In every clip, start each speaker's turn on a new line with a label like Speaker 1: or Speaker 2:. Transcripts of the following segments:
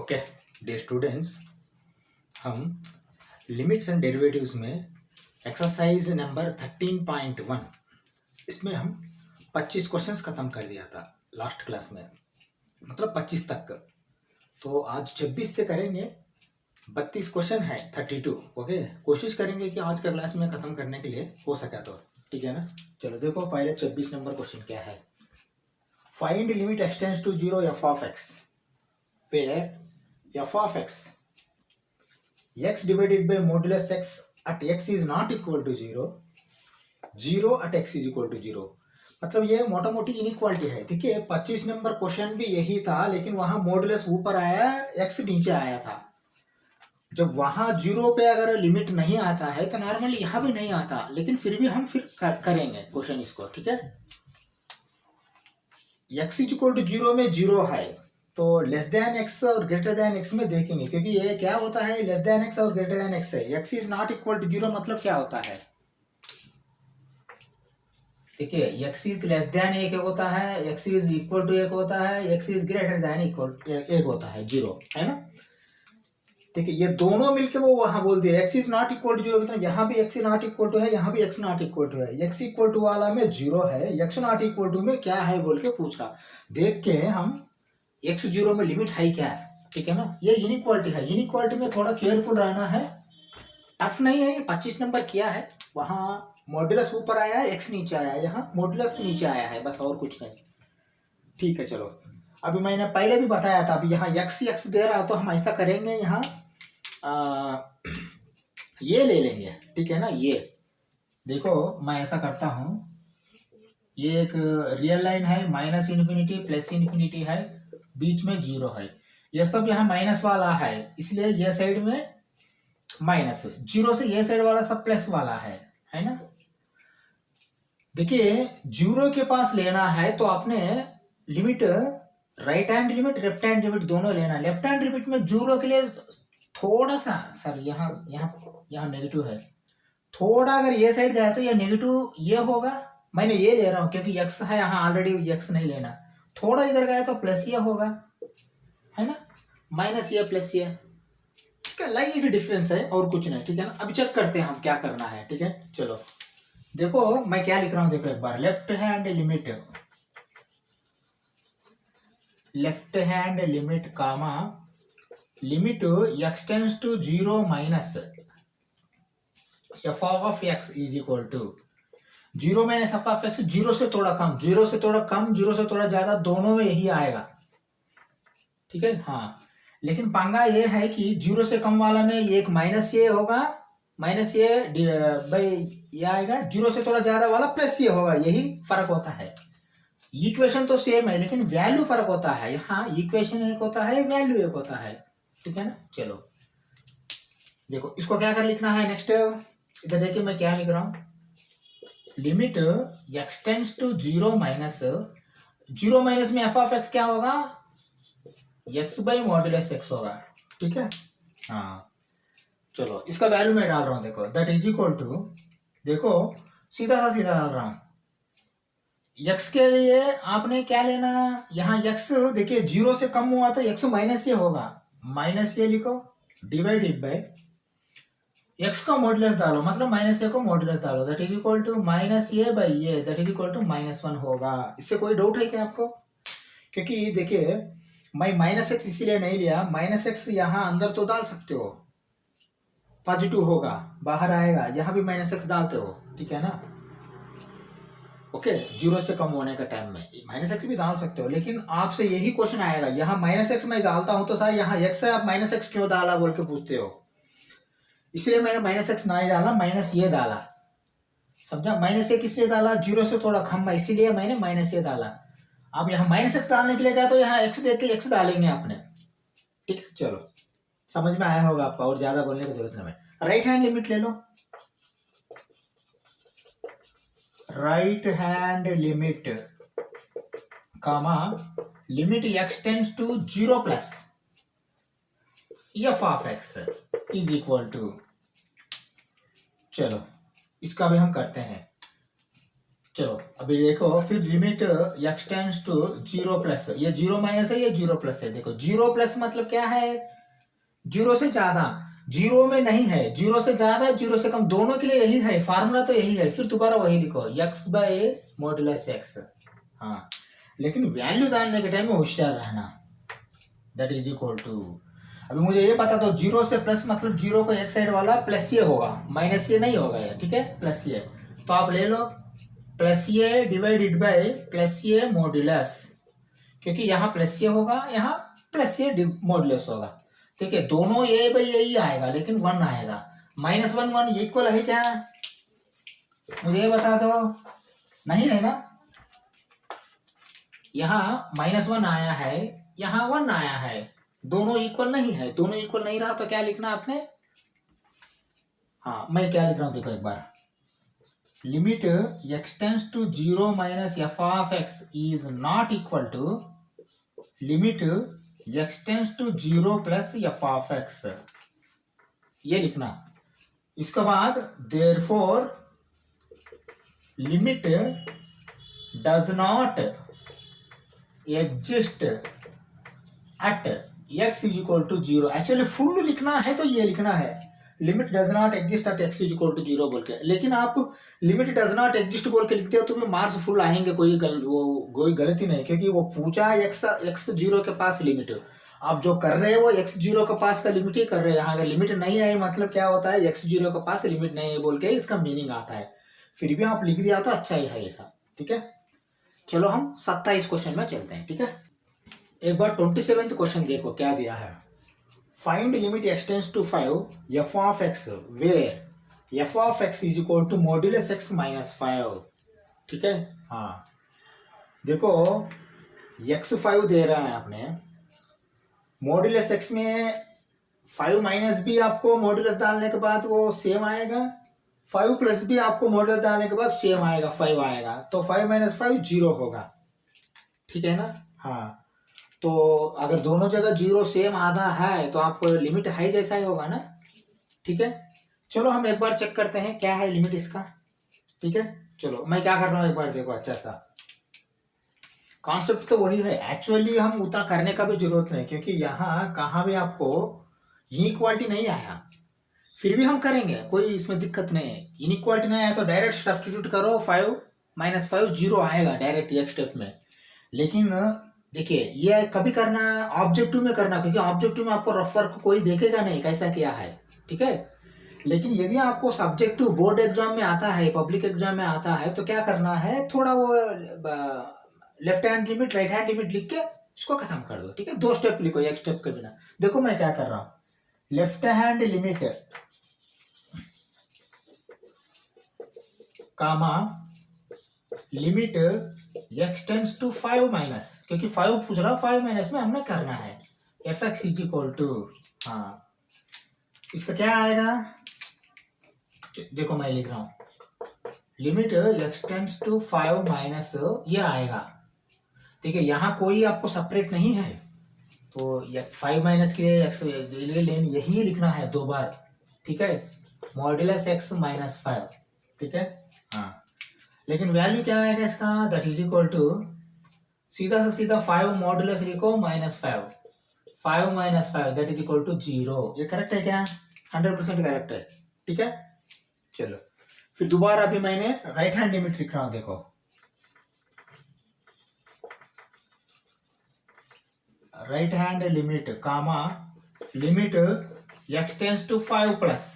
Speaker 1: Okay dear students, हम limits and derivatives में exercise number 13.1 इसमें हम 25 क्वेश्चंस खत्म कर दिया था लास्ट क्लास में, मतलब 25 तक। तो आज 26 से करेंगे। 32 क्वेश्चन है 32। ओके, कोशिश करेंगे कि आज का क्लास में खत्म करने के लिए हो सका तो, ठीक है ना। चलो देखो, पहले 26 नंबर क्वेश्चन क्या है। Find limit x tends to 0 f of x where f of x divided by modulus x at x is not equal to 0, 0 at x is equal to 0। मतलब ये मोटा मोटी इनइक्वालिटी है। देखिए 25 नंबर क्वेश्चन भी यही था, लेकिन वहां मॉडुलस ऊपर आया, x नीचे आया था। जब वहां 0 पे अगर लिमिट नहीं आता है तो नॉर्मली यहाँ भी नहीं आता, लेकिन फिर भी हम करेंगे क्वेश्चन इसको, ठीक है। x इज इक्वल टू 0 में 0 है तो लेस देन एक्स और ग्रेटर देन एक्स में देखेंगे, क्योंकि ये क्या होता है, लेस देन एक्स और ग्रेटर देन एक्स है। X is not equal to 0 मतलब क्या होता है, देखिए एक्स इज लेस देन एक होता है, एक्स इज इक्वल टू एक होता है, x is greater than equal एक होता है, 0 है ना। देखिए ये दोनों मिलके वो वहां बोल दिया x is not equal to 0, मतलब यहाँ भी एक्स नॉट इक्वल टू है, यहाँ भी एक्स नॉट इक्वल टू है। एक्स इक्वल टू वाला में 0 है, एक्स नॉट इक्वल टू में क्या है बोल के पूछ रहा। देख के हम एक्स 0 में लिमिट है क्या है, ठीक है ना। ये इनइक्वालिटी है, इनइक्वालिटी में थोड़ा केयरफुल रहना है। टफ नहीं है। 25 नंबर किया है, वहां मॉडुलस ऊपर आया है, एक्स नीचे आया है, यहाँ मॉडुलस नीचे आया है, बस और कुछ नहीं, ठीक है। चलो अभी मैंने पहले भी बताया था, अभी यहाँ एक्स एक्स दे रहा तो हम ऐसा करेंगे, यहाँ ये ले लेंगे, ठीक है ना। ये देखो मैं ऐसा करता हूँ, ये एक रियल लाइन है, माइनस इन्फिनिटी प्लस इन्फिनिटी है, बीच में 0 है। ये सब यहाँ माइनस वाला है, इसलिए ये साइड में माइनस, 0 से ये साइड वाला सब प्लस वाला है ना। देखिए 0 के पास लेना है तो आपने limit right hand limit left hand limit दोनों लेना। लेफ्ट हैंड लिमिट में 0 के लिए थोड़ा सा, सर यहाँ यहाँ यहाँ नेगेटिव है, थोड़ा अगर ये साइड जाए तो ये नेगेटिव ये होगा। मैंने ये ले रहा हूँ क्योंकि x है यहाँ, ऑलरेडी x नहीं लेना। थोड़ा इधर गया तो प्लस ये होगा, है ना, माइनस ये प्लस ये, ठीक है। लाइट डिफरेंस है और कुछ नहीं, ठीक है ना। अभी चेक करते हैं हम क्या करना है, ठीक है। चलो देखो मैं क्या लिख रहा हूँ, देखो एक बार। Left hand limit comma limit x tends to 0 minus f of x is equal to 0 minus f of x, 0 से थोड़ा कम, 0 से थोड़ा कम, 0 से थोड़ा ज्यादा, दोनों में यही आएगा, ठीक है। हाँ, लेकिन पंगा ये है कि 0 से कम वाला में एक माइनस ये होगा, माइनस ये बाई ये आएगा, 0 से थोड़ा ज्यादा वाला प्लस ये होगा, यही फर्क होता है। इक्वेशन तो सेम है लेकिन वैल्यू फर्क होता है। यहाँ इक्वेशन एक होता है, वैल्यू एक होता है, ठीक है ना। चलो देखो इसको क्या कर लिखना है नेक्स्ट, इधर देखिए मैं क्या लिख रहा हूँ। Limit x tends to 0 minus, 0 minus में f ऑफ x क्या होगा, x बाई मॉडुलस x होगा, ठीक है। हाँ चलो इसका वैल्यू मैं डाल रहा हूँ, देखो दैट इज इक्वल टू, देखो सीधा डाल रहा हूँ। x के लिए आपने क्या लेना, यहाँ x देखिए 0 से कम हुआ तो x माइनस ये होगा, माइनस ये लिखो, डिवाइडेड बाय x का मॉडुलस डालो, मतलब माइनस ए को मॉडुलस डालो, that is equal to minus ये बाई ये, दैट इज इक्वल टू -1 होगा। इससे कोई डाउट है क्या आपको? क्योंकि देखिए मैं माइनस एक्स इसीलिए नहीं लिया, माइनस एक्स यहाँ अंदर तो डाल सकते हो, पॉजिटिव होगा बाहर आएगा, यहाँ भी माइनस एक्स डालते हो, ठीक है ना। ओके 0 से कम होने का टाइम में माइनस एक्स भी डाल सकते हो, लेकिन आपसे यही क्वेश्चन आएगा, यहाँ माइनस एक्स मैं डालता हूँ तो सर यहाँ एक्स है, आप माइनस एक्स क्यों डाला बोल के पूछते हो, इसलिए मैंने माइनस एक्स नहीं डाला, माइनस ये डाला, समझा। माइनस ये किसलिए डाला, 0 से थोड़ा कम है, इसीलिए मैंने माइनस ये डाला। अब यहाँ माइनस एक्स डालने के लिए गया तो यहाँ एक्स देख के एक्स डालेंगे आपने, ठीक है। चलो समझ में आया होगा आपका, और ज्यादा बोलने की जरूरत नहीं है। राइट हैंड लिमिट ले लो, right hand limit comma limit x tends to 0 plus f of x is equal to, चलो इसका भी हम करते हैं। चलो अभी देखो, फिर limit x tends to zero plus, ये जीरो माइनस है, ये जीरो प्लस है। देखो जीरो प्लस मतलब क्या है, जीरो से ज्यादा, जीरो में नहीं है, जीरो से ज्यादा जीरो से कम, दोनों के लिए यही है फार्मूला, तो यही है। फिर दोबारा वही लिखो, x बाय मॉडुलस x। हाँ, लेकिन वैल्यू डालने के टाइम में होशियार रहना। दैट इज इक्वल टू, अभी मुझे ये पता, तो जीरो से प्लस मतलब जीरो को एक साइड वाला प्लस ये होगा, माइनस ये नहीं होगा ये, ठीक है, प्लस ये। तो आप ले लो प्लस ये डिवाइडेड बाय प्लस ये मॉड्यूलस, क्योंकि यहाँ प्लस ये होगा, यहाँ प्लस ये मॉड्यूलस होगा, ठीक है। दोनों ये भाई यही आएगा, लेकिन वन आएगा। माइनस वन वन इक्वल है क्या, मुझे ये बता दो, नहीं है ना। यहाँ माइनस वन आया है, यहाँ वन आया है, दोनों इक्वल नहीं है। दोनों इक्वल नहीं रहा तो क्या लिखना आपने, हाँ मैं क्या लिख रहा हूं देखो एक बार, limit x tends to zero minus F of x is not equal to limit x tends to zero plus F of X, ये लिखना। इसके बाद therefore limit does not exist at x is equal to zero. Actually full लिखना है तो ये लिखना है, limit does not exist at x is equal to zero बोल के। लेकिन आप लिमिट डज नॉट एग्जिस्ट बोल के लिखते हो तो भी मार्क्स फुल आएंगे, कोई गलती नहीं, क्योंकि वो पूछा x जीरो के पास लिमिट, आप जो कर रहे हो वो x जीरो के पास का लिमिट ही कर रहे हैं। यहाँ अगर लिमिट नहीं आई मतलब क्या होता है, x जीरो के पास लिमिट नहीं है बोल के इसका मीनिंग आता है। फिर भी आप लिख दिया तो अच्छा ही है ऐसा, ठीक है। चलो हम 27 क्वेश्चन में चलते हैं, ठीक है। एक बार 27th क्वेश्चन देखो क्या दिया है, find limit x tends to 5 f of x where f of x is equal to modulus x minus 5, ठीक है। हाँ देखो x 5 दे रहा है आपने, मॉड्यूलस x में 5 माइनस भी आपको मॉड्यूलस डालने के बाद वो सेम आएगा, 5 प्लस भी आपको मॉड्यूलस डालने के बाद सेम आएगा, 5 आएगा, तो 5 माइनस 5 जीरो होगा, ठीक है ना। हाँ, तो अगर दोनों जगह जीरो सेम आधा है तो आप लिमिट हाई जैसा ही होगा ना, ठीक है। चलो हम एक बार चेक करते हैं क्या है लिमिट इसका, ठीक है। चलो मैं क्या कर रहा हूँ एक बार देखो, अच्छा सा कॉन्सेप्ट तो वही है। एक्चुअली हम उतना करने का भी जरूरत नहीं, क्योंकि यहाँ कहाँ भी आपको इनइक्वालिटी नहीं आया, फिर भी हम करेंगे, कोई इसमें दिक्कत नहीं है। इनइक्वालिटी नहीं आया तो डायरेक्ट सब्स्टिट्यूट करो, 5 माइनस 5 जीरो आएगा डायरेक्ट एक स्टेप में। लेकिन देखिए ये कभी करना ऑब्जेक्टिव में करना, क्योंकि ऑब्जेक्टिव में आपको रफ वर्क कोई देखेगा नहीं कैसा किया है, ठीक है। लेकिन यदि आपको सब्जेक्टिव बोर्ड एग्जाम में आता है, पब्लिक एग्जाम में आता है, तो क्या करना है, थोड़ा वो left hand limit right hand limit लिख के इसको खत्म कर दो, ठीक है। 2 स्टेप लिखो एक स्टेप के बिना। देखो मैं क्या कर रहा हूं, left hand limit comma limit x tends to 5 minus, क्योंकि 5 पूछ रहा, 5 माइनस में हमने करना है f x is equal to, हाँ इसका क्या आएगा, देखो मैं लिख रहा हूं limit x tends to 5 minus ये आएगा, ठीक है। यहाँ कोई आपको सेपरेट नहीं है, तो 5 माइनस के लिए x यही लिखना है 2 बार, ठीक है, मॉड्यूलस x माइनस 5, ठीक है। हाँ, लेकिन वैल्यू क्या आएगा इसका, दैट इज इक्वल टू सीधा से सीधा 5 मॉड्यूलस लिखो minus 5, 5 minus 5 that is equal to 0। ये करेक्ट है क्या, 100% करेक्ट है, ठीक है। चलो फिर दोबारा अभी मैंने राइट हैंड लिमिट लिख रहा हूं, देखो right hand limit comma limit x tends to 5 plus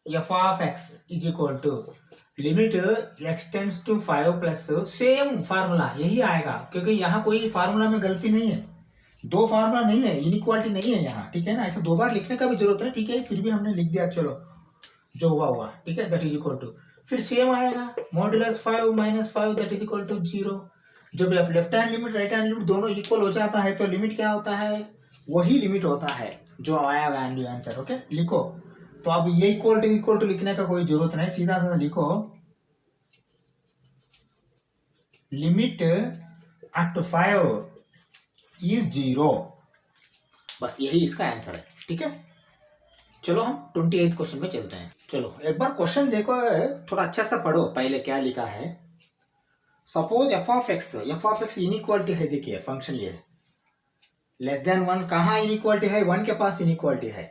Speaker 1: f of x is equal to limit x tends to 5 plus, same formula यही आएगा, क्योंकि यहाँ कोई फार्मूला में गलती नहीं है, 2 फार्मूला नहीं है, इनइक्वालिटी नहीं है यहाँ, ठीक है ना। ऐसा 2 बार लिखने का भी जरूरत नहीं, ठीक है, फिर भी हमने लिख दिया, चलो जो हुआ हुआ, ठीक है, दैट इज इक्वल टू फिर सेम आएगा modulus 5 minus 5 that is equal to 0। जब left hand limit right hand limit दोनों इक्वल हो जाता है तो लिमिट क्या होता है, वही लिमिट होता है जो आया वैल्यू आंसर, ओके। लिखो, तो अब ये इक्वल टू लिखने का कोई जरूरत नहीं, सीधा सीधा लिखो लिमिट एट 5 इज 0, बस यही इसका आंसर है, ठीक है। चलो हम 28th क्वेश्चन में चलते हैं। चलो एक बार क्वेश्चन देखो, थोड़ा अच्छा सा पढ़ो पहले क्या लिखा है। Suppose F of x inequality है, देखिए फंक्शन ये है लेस देन वन, कहाँ इनइक्वालिटी है, वन के पास इनइक्वालिटी है,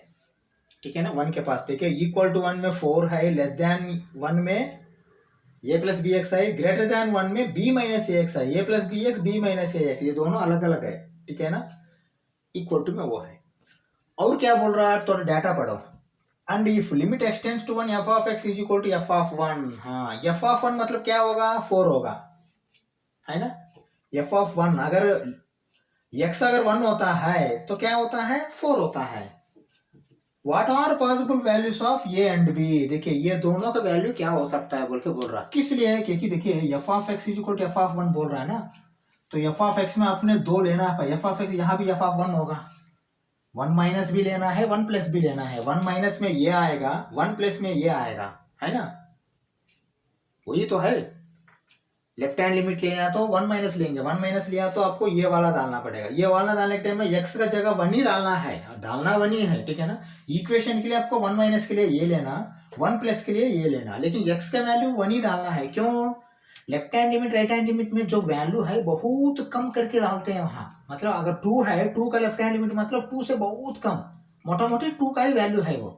Speaker 1: ठीक है ना, वन के पास। देखिए इक्वल टू वन में 4 है, लेस देन वन में ए प्लस बी एक्स है, ग्रेटर देन वन में बी माइनस ए एक्स है, A plus B X, B minus A X, ये दोनों अलग अलग है, ठीक है ना, इक्वल टू में वो है। और क्या बोल रहा है, तो डाटा पढ़ो। And if limit x tends to one f of x is equal to f of one. हाँ, एफ ऑफ वन मतलब क्या होगा, 4 होगा, है ना। एफ ऑफ वन अगर एक्स अगर 1 होता है तो क्या होता है, 4 होता है। What are possible values of a and b, देखिए ये दोनों का वैल्यू क्या हो सकता है बोल के बोल रहा है, किस लिए, क्योंकि देखिए f of x is equal to f of one बोल रहा है ना, तो एफ ऑफ एक्स में आपने 2 लेना है, एफ ऑफ एक्स यहाँ भी एफ ऑफ वन होगा, 1 माइनस भी लेना है, 1 प्लस भी लेना है, 1 माइनस में ये आएगा, 1 प्लस में ये आएगा, है ना, वही तो है। लेफ्ट हैंड लिमिट लेना है तो 1 माइनस लेंगे, 1 माइनस लिया तो आपको ये वाला डालना पड़ेगा, ये वाला डालने के टाइम में एक्स का जगह 1 ही डालना है, डालना 1 ही है, ठीक है ना। इक्वेशन के लिए आपको 1 माइनस के लिए ये लेना, 1 प्लस के लिए ये लेना, लेकिन एक्स का वैल्यू 1 ही डालना है। क्यों, left hand limit right hand limit में जो वैल्यू है बहुत कम करके डालते हैं वहां, मतलब अगर 2 है, 2 का लेफ्ट हैंड लिमिट मतलब 2 से बहुत कम, मोटा मोटी 2 का ही वैल्यू है वो,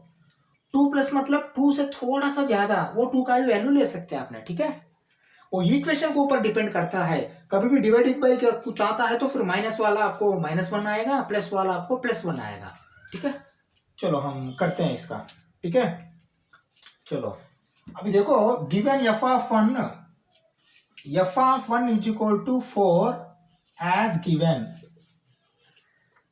Speaker 1: 2 प्लस मतलब 2 से थोड़ा सा ज्यादा, वो 2 का ही वैल्यू ले सकते हैं आपने, ठीक है। वो इक्वेशन के ऊपर डिपेंड करता है, कभी भी डिवाइडेड बाई कुछ आता है तो फिर माइनस वाला आपको -1 आएगा, प्लस वाला आपको +1 आएगा, ठीक है। चलो हम करते हैं इसका, ठीक है। चलो अभी देखो, given f of one is equal to 4 as given,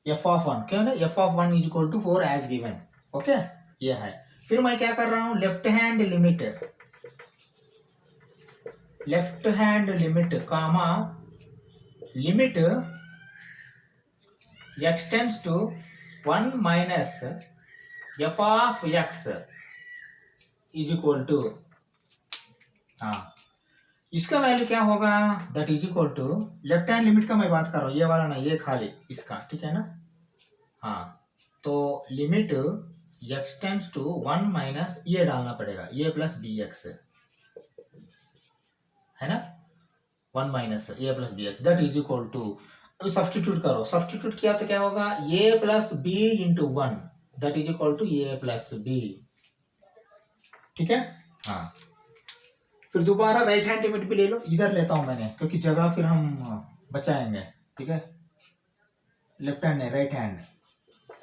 Speaker 1: f of one क्या है, f of one is equal to 4 as given, okay, ये है। फिर मैं क्या कर रहा हूं, left hand limit comma limit x tends to 1 minus F of x is equal to, हाँ इसका वैल्यू क्या होगा, that is equal to, left hand limit का मैं बात कर रहा हूँ, ये वाला ना, ये खाली इसका, ठीक है ना। हाँ तो limit x tends to 1 minus ये डालना पड़ेगा, ए प्लस बी एक्स, है ना, 1 minus A plus B X that is equal to, अभी सब्स्टिट्यूट करो, सब्स्टिट्यूट किया तो क्या होगा, A plus B into 1 that is equal to A plus B, ठीक है। हाँ फिर दोबारा राइट हैंड लिमिट भी ले लो, इधर लेता हूं मैंने क्योंकि जगह फिर हम बचाएंगे, ठीक है। लेफ्ट हैंड नहीं,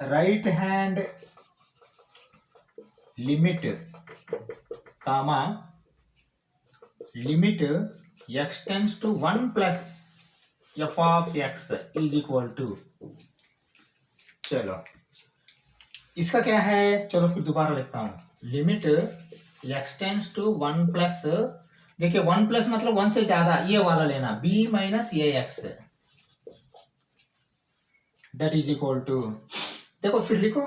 Speaker 1: right hand limit comma limit x tends to 1 plus F of x is equal to, चलो इसका क्या है, चलो फिर दोबारा लिखता हूं, limit x tends to 1 plus, देखिए 1 प्लस मतलब 1 से ज्यादा, ये वाला लेना, b minus A x that is equal to, देखो फिर लिखो,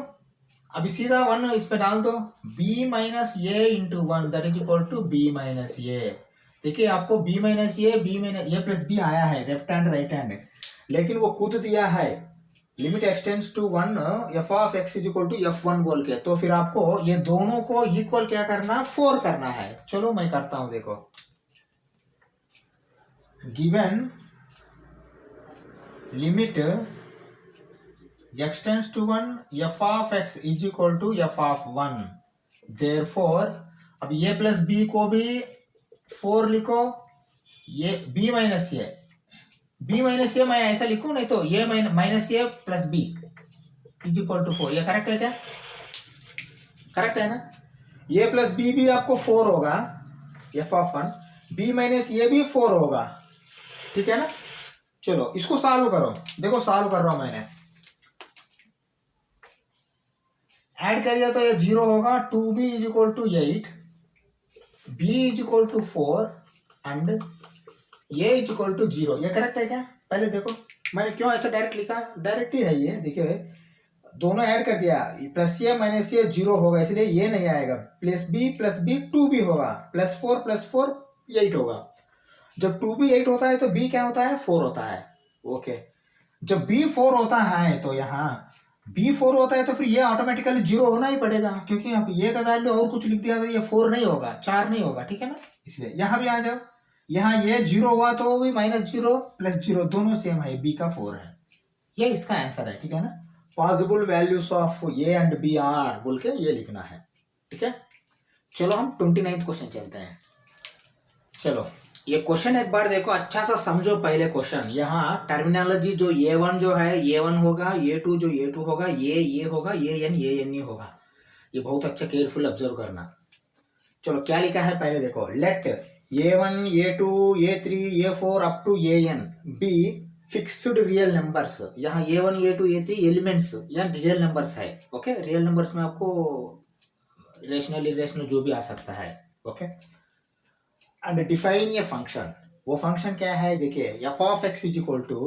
Speaker 1: अभी सीधा 1 इस पे डाल दो, b minus A into 1 that is equal to b minus A. देखिए आपको b माइनस ए प्लस बी आया है, लेफ्ट हैंड राइट हैंड, लेकिन वो खुद दिया है limit x tends to 1 F of x is equal to f1 बोल के, तो फिर आपको ये दोनों को इक्वल क्या करना, 4 करना है। चलो मैं करता हूं, देखो given limit x tends to 1 F of x is equal to f of 1, therefore अब ए प्लस बी को भी 4 लिखो, ये b माइनस ए मैं ऐसा लिखूं, नहीं तो ये minus A plus b is equal to 4, ये करेक्ट है क्या, करेक्ट है ना। ए प्लस बी भी आपको 4 होगा एफ ऑफ 1, b माइनस ए भी 4 होगा, ठीक है ना। चलो इसको सॉल्व करो, देखो सॉल्व कर रहा हूं मैंने, ऐड करिए तो ये 0 होगा, 2b is equal to 8, b is equal to 4 and a is equal to 0, ये करेक्ट है क्या, पहले देखो मैंने क्यों ऐसा डायरेक्ट लिखा, डायरेक्ट ही है ये, देखिए दोनों ऐड कर दिया, प्लस ए माइनस ए 0 होगा, इसलिए ये नहीं आएगा, प्लस बी 2b होगा, +4 8 होगा, जब 2b 8 होता है तो b क्या होता है, 4 होता है, ओके। जब b 4 होता है तो यहाँ b 4 होता है तो फिर ये ऑटोमेटिकली 0 होना ही पड़ेगा, क्योंकि यहाँ ये का वैल्यू और कुछ लिख दिया तो ये 4 नहीं होगा, 4 नहीं होगा, ठीक है ना, इसलिए यहाँ भी आ जाओ, यहाँ ये 0 हुआ तो वो भी -0 + 0 दोनों सेम है, बी का 4 है। ये इसका आंसर है, ठीक है ना। Possible values of a and b are बोल के ये लिखना है, ठीक है। चलो हम 29th क्वेश्चन चलते हैं। चलो ये क्वेश्चन एक बार देखो, अच्छा सा समझो पहले क्वेश्चन। यहाँ टर्मिनोलॉजी जो A1 जो है A1 होगा, A2 जो A2 होगा, ये होगा, AN ही होगा। ये बहुत अच्छा केयरफुल ऑब्जर्व करना। चलो क्या लिखा है पहले देखो, let A1 A2 A3 A4 up to AN be fixed real numbers. यहाँ A1 A2 A3 एलिमेंट्स या रियल नंबर्स है, ओके। रियल नंबर्स में आपको रेशनल इरेशनल जो भी आ सकता है, ओके। एंड डिफाइन ये फंक्शन, वो फंक्शन क्या है देखिए, f of x is equal to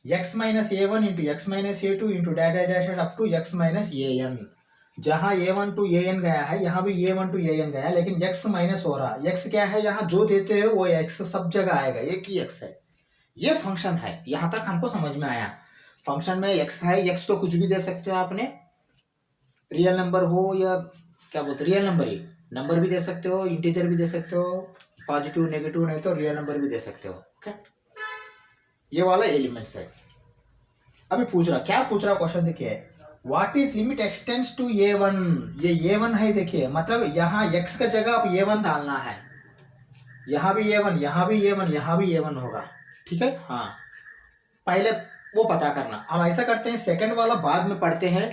Speaker 1: x minus A1 into x minus A2 into dot dash up to x minus AN। जहां A1 टू AN गया है, यहाँ भी A1 टू AN गया है, लेकिन x माइनस हो रहा। x क्या है, यहाँ जो देते हैं वो x सब जगह आएगा, एक ही x है। ये फंक्शन है, यहां तक हमको समझ में आया। फंक्शन में x है, x तो कुछ भी दे सकते हो आपने, रियल नंबर हो या क्या बोलते रियल नंबर ही, नंबर भी दे सकते हो, इंटीजर भी दे सकते हो, पॉजिटिव नेगेटिव नहीं तो रियल नंबर भी दे सकते हो, ओके। ये वाला एलिमेंट्स है। अभी पूछ रहा, क्या पूछ रहा क्वेश्चन देखिए, what is limit x tends to A1। ये A1 है देखिए, मतलब यहाँ x का जगह आप A1 डालना है। यहाँ भी A1, यहाँ भी A1, यहाँ भी A1 होगा, ठीक है। हाँ पहले वो पता करना। अब ऐसा करते हैं, सेकंड वाला बाद में पढ़ते हैं,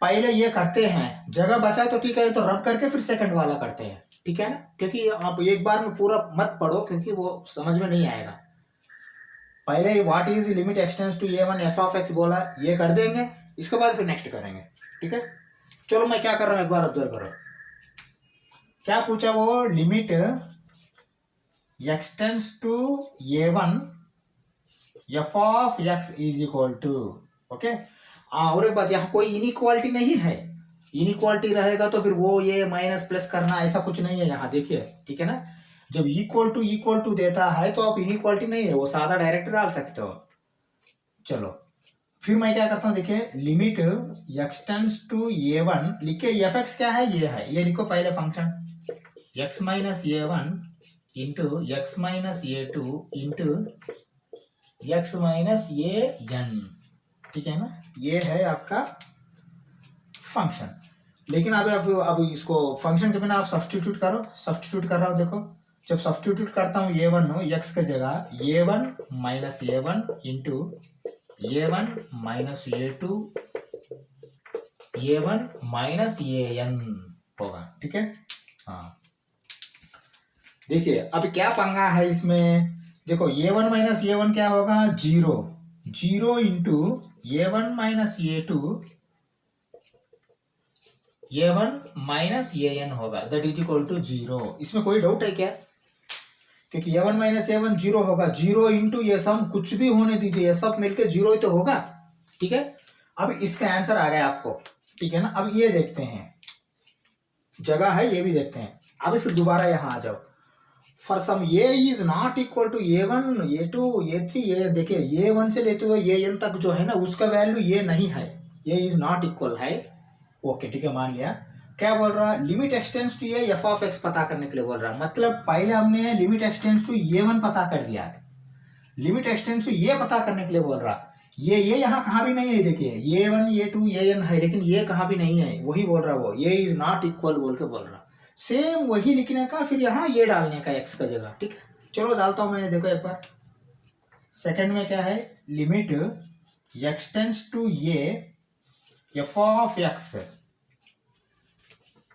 Speaker 1: पहले ये करते हैं। जगह बचा तो ठीक है, तो रब करके फिर सेकंड वाला करते हैं, ठीक है ना। क्योंकि आप एक बार में पूरा मत पढ़ो, क्योंकि वो समझ में नहीं आएगा। पहले what is limit x tends to A1 f of x बोला, ये कर देंगे, इसके बाद फिर नेक्स्ट करेंगे, ठीक है। चलो मैं क्या कर रहा हूं एक बार ऑब्जर्व करो, क्या पूछा वो, limit x tends to A1 f of x is equal to, okay. और एक बात, यहाँ कोई इनइक्वालिटी नहीं है। इनइक्वालिटी रहेगा तो फिर वो ये माइनस प्लस करना ऐसा कुछ नहीं है यहाँ, देखिए, ठीक है ना। जब इक्वल टू देता है तो आप इनइक्वालिटी नहीं है, वो सादा डायरेक्ट डाल सकते हो। चलो फिर मैं क्या करता हूँ देखिए, लिमिट एक्सटेंड्स टू A1 लिखे, एफ एक्स क्या है, ये लिखो पहले function, x minus A1 into x minus A2 into x minus AN, ठीक है ना। ये है आपका फंक्शन। लेकिन अब इसको फंक्शन के बिना आप सब्स्टिट्यूट करो। सब्स्टिट्यूट कर रहा हूँ देखो, जब सब्स्टिट्यूट करता हूँ A1 x के जगह A1 minus A1 into A1 minus A2 A1 minus AN होगा, ठीक है। हाँ देखिए अब क्या पंगा है इसमें, देखो A1 माइनस A1 क्या होगा, 0 into A1 minus A2 A1 minus AN होगा, दैट इज इक्वल टू 0। इसमें कोई डाउट है क्या, क्योंकि A1 माइनस A1 0 होगा, 0 इंटू ये सम कुछ भी होने दीजिए, ये सब मिलके 0 ही तो होगा, ठीक है। अब इसका आंसर आ गया आपको, ठीक है ना। अब ये देखते हैं, जगह है ये भी देखते हैं। अभी फिर दोबारा यहाँ आ जाओ, for some A is not equal to A1 A2 A3 ये देखिए, A1 से लेते हुए AN तक जो है ना, उसका वैल्यू ये नहीं है, ये इज नॉट इक्वल है, ओके, ठीक है, मान लिया। क्या बोल रहा है, लिमिट एक्सटेंड्स टू ये एफ ऑफ एक्स पता करने के लिए बोल रहा है। मतलब पहले हमने लिमिट एक्सटेंड्स टू A1 पता कर दिया, लिमिट एक्सटेंड्स टू ये पता करने के लिए बोल रहा। ये यहाँ कहाँ भी नहीं है, देखिए A1 A2 AN है, लेकिन ये कहाँ भी नहीं है, वही बोल रहा वो, ये इज नॉट इक्वल बोल के बोल रहा। सेम वही लिखने का, फिर यहाँ ये डालने का x का जगह, ठीक है। चलो डालता हूं मैंने, देखो एक बार। सेकंड में क्या है, लिमिट एक्सटेंड्स टू ये f of x,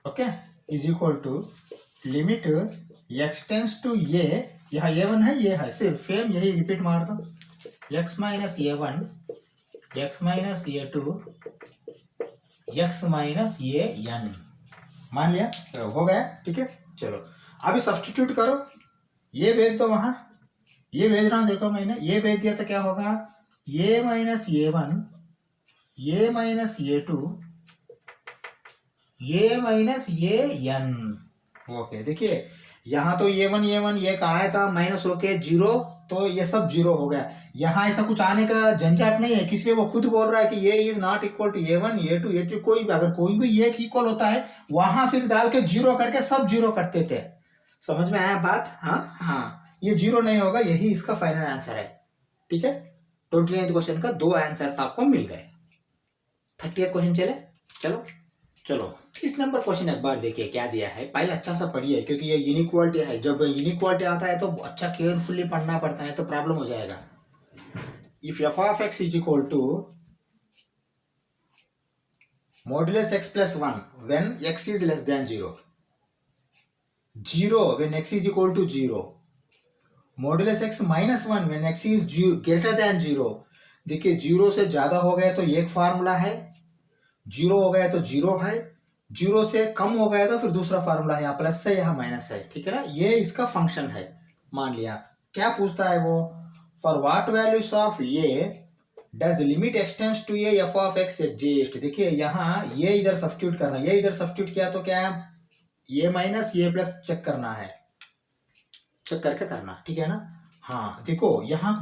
Speaker 1: okay, is equal to limit x tends to ये, यहाँ A1 है, ये है, सिर्फ सेम यही रिपीट मार दो, x minus A1 x minus A2 x minus AN, मान लिया, तो हो गया, ठीक है। चलो अभी सब्स्टिट्यूट करो, ये भेज दो वहां, ये भेज रहा हूं, देखो मैंने ये भेज दिया तो क्या होगा, A minus A1 A minus A2 A minus AN, okay. देखिए यहाँ तो A1 ये आया था, माइनस होके 0, तो ये सब 0 हो गया। यहाँ ऐसा कुछ आने का झंझट नहीं है, किसलिए वो खुद बोल रहा है कि ये is not equal to A1 A2 A3, कोई भी अगर कोई भी ये इक्वल होता है, वहां फिर डाल के 0 करके सब 0 करते थे। समझ में आया बात, हाँ हाँ, ये 0 नहीं होगा, यही इसका फाइनल आंसर है। ठीक है, 29th क्वेश्चन का 2 आंसर आपको मिल गए। 30th क्वेश्चन चले, चलो चलो 30 नंबर क्वेश्चन एक बार देखिए क्या दिया है। पहले अच्छा सा पढ़िए क्योंकि ये इनइक्वालिटी है। जब इनइक्वालिटी आता है तो अच्छा केयरफुली पढ़ना पड़ता है, तो प्रॉब्लम हो जाएगा। If f of x is equal to modulus x plus 1 when x is less than 0, 0 when x is equal to 0, modulus x minus 1 when x is greater than 0। देखिए 0 से ज्यादा हो गया तो एक फार्मूला है, 0 हो गया तो 0 है, 0 से कम हो गया तो फिर दूसरा फार्मूला है, यहाँ प्लस है यहाँ माइनस है। ठीक है ना, ये इसका फंक्शन है। मान लिया क्या पूछता है वो, for what values of a does limit x tends to a f of x exist. देखिए यहाँ ये इधर सब्स्टिट्यूट करना, ये इधर सब्स्टिट्यूट किया तो क्या है, ये माइनस ये प्लस चेक करना है, चेक करके करना। ठीक है ना, हाँ देखो यहाँ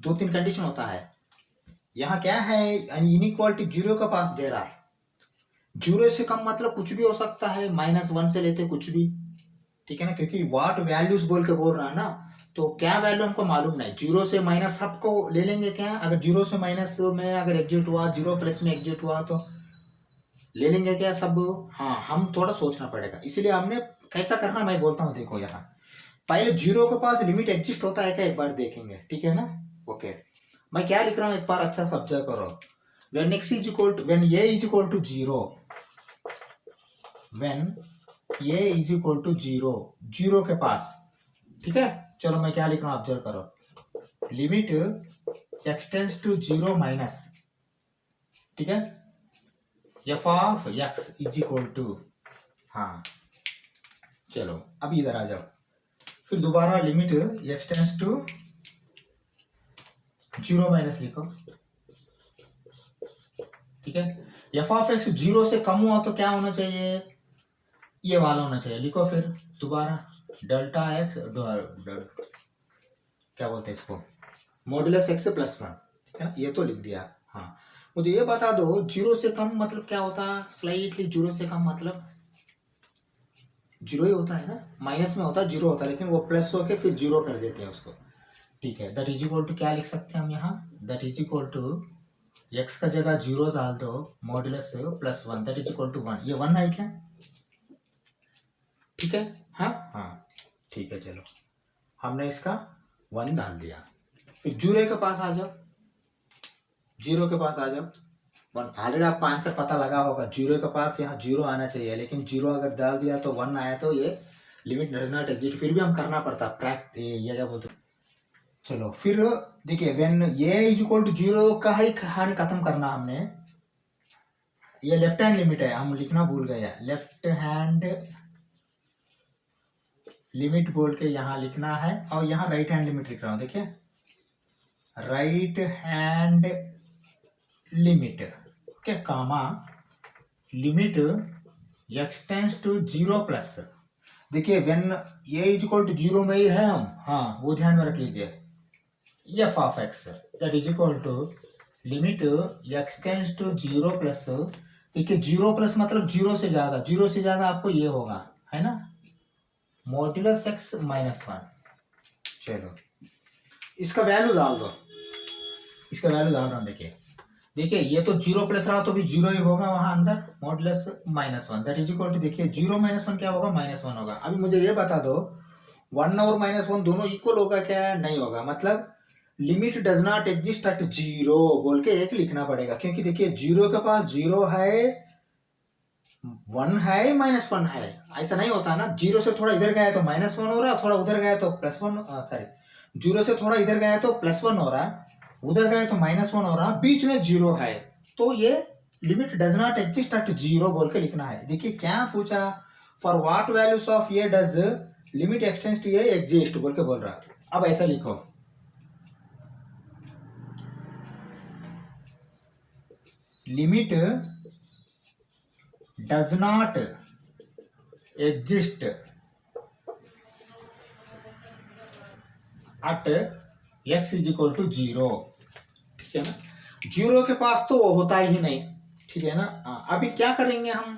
Speaker 1: 2-3 कंडीशन होता है। यहाँ क्या है, इनइक्वालिटी 0 का पास दे रहा है, 0 से कम मतलब कुछ भी हो सकता है, -1 से लेते कुछ भी। ठीक है ना, क्योंकि व्हाट वैल्यूज बोल के बोल रहा है ना, तो क्या वैल्यू हमको मालूम नहीं। 0 से माइनस सबको ले लेंगे क्या, अगर 0 से माइनस में अगर एग्जिट हुआ, 0 प्लस में एग्जिट हुआ तो ले लेंगे क्या सब। हाँ, हम थोड़ा सोचना पड़ेगा, इसलिए हमने कैसा करना मैं बोलता हूँ। देखो यहाँ पहले 0 के पास लिमिट एग्जिस्ट होता है क्या, एक बार देखेंगे। ठीक है ना, ओके मैं क्या लिख रहा हूँ एक बार अच्छा से ऑब्जर्व करो। when x is equal to when a is equal to 0, when a is equal to 0, 0 के पास। ठीक है, चलो मैं क्या लिख रहा हूँ ऑब्जर्व करो, limit x tends to 0 minus, ठीक है, f of x is equal to, हाँ चलो अब इधर आ जाओ, फिर दोबारा limit x tends to 0 minus लिखो। ठीक है, f ऑफ x 0 से कम हुआ तो क्या होना चाहिए, ये वाला होना चाहिए। लिखो फिर दोबारा डेल्टा x क्या बोलते हैं इसको, मॉडुलस x प्लस 1। ठीक है ना, ये तो लिख दिया। हाँ मुझे ये बता दो 0 से कम मतलब क्या होता है, स्लाइटली 0 से कम मतलब 0 ही होता है ना, माइनस में होता है 0 होता है, लेकिन वो प्लस होके फिर 0 कर देते हैं उसको। ठीक है, दैट इज इक्वल टू क्या लिख सकते हैं हम यहाँ, that is equal to x का जगह 0 डाल दो, modulus plus 1 that is equal to 1। ये 1 है क्या, ठीक है, हाँ हाँ ठीक है, चलो हमने इसका 1 डाल दिया। फिर 0 के पास आ जाओ, 0 के पास आ जाओ, 1 ऑलरेडी आपको आंसर पता लगा होगा, 0 के पास यहाँ 0 आना चाहिए, लेकिन 0 अगर डाल दिया तो 1 आया, तो ये लिमिट डज नॉट एग्जिस्ट। फिर भी हम करना पड़ता ये क्या बोलते। चलो फिर देखिए when a is equal to 0 का ही कहानी खत्म करना हमने। ये लेफ्ट हैंड लिमिट है, हम लिखना भूल गए, लेफ्ट हैंड लिमिट बोल के यहाँ लिखना है, और यहाँ राइट हैंड लिमिट लिख रहा हूँ। देखिए right hand limit, okay, comma limit x tends to 0 plus. देखिए when a is equal to 0 में ही है हम, हाँ वो ध्यान में रख लीजिए, f of x that is equal to limit x tends to 0 plus. देखिए 0 प्लस मतलब 0 से ज्यादा, 0 से ज्यादा आपको ये होगा, है ना, मॉडुलस x माइनस 1। चलो इसका वैल्यू डाल दो, इसका वैल्यू डाल रहा हूँ। देखिए ये तो 0 प्लस रहा तो भी 0 ही होगा वहां अंदर, modulus minus 1 that is equal to, देखिए 0 माइनस 1 क्या होगा, -1 होगा। अभी मुझे ये बता दो 1 और -1 दोनों इक्वल होगा क्या, नहीं होगा, मतलब limit does not exist at 0 बोल के एक लिखना पड़ेगा, क्योंकि देखिए 0 के पास 0 है, 1 है, -1 है, ऐसा नहीं होता ना। 0 से थोड़ा इधर गया तो -1 हो रहा, थोड़ा उधर गया तो +1, सॉरी 0 से थोड़ा इधर गया तो +1 हो रहा, उधर गए तो -1 हो रहा, बीच में 0 है, तो ये limit does not exist at 0 बोल के लिखना है। देखिए क्या पूछा, for what values of a does limit x tends to a exist बोल के बोल रहा। अब ऐसा लिखो, limit does not exist at x is equal to 0। ठीक है ना, 0 के पास तो वो होता ही नहीं। ठीक है ना, अभी क्या करेंगे हम,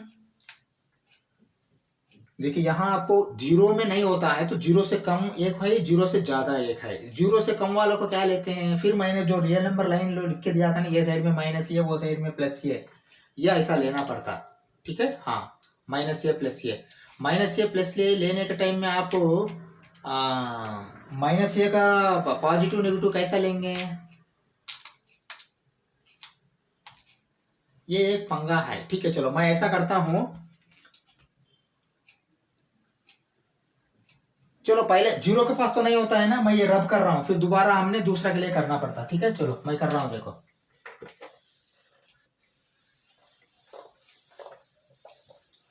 Speaker 1: देखिए यहाँ आपको जीरो में नहीं होता है, तो जीरो से कम एक है, जीरो से ज्यादा एक है। जीरो से कम वालों को क्या लेते हैं, फिर मैंने जो रियल नंबर लाइन लिख के दिया था ना, ये साइड में माइनस ये, वो साइड में प्लस ये ऐसा लेना पड़ता। ठीक है, हाँ, माइनस ये प्लस ये, माइनस ये प्लस ये लेने के टाइम में आप माइनस ये का पॉजिटिव नेगेटिव कैसा लेंगे, ये एक पंगा है। ठीक है, चलो मैं ऐसा करता हूं, चलो पहले जीरो के पास तो नहीं होता है ना, मैं ये रब कर रहा हूं, फिर दोबारा हमने दूसरा के लिए करना पड़ता। ठीक है, चलो मैं कर रहा हूं, देखो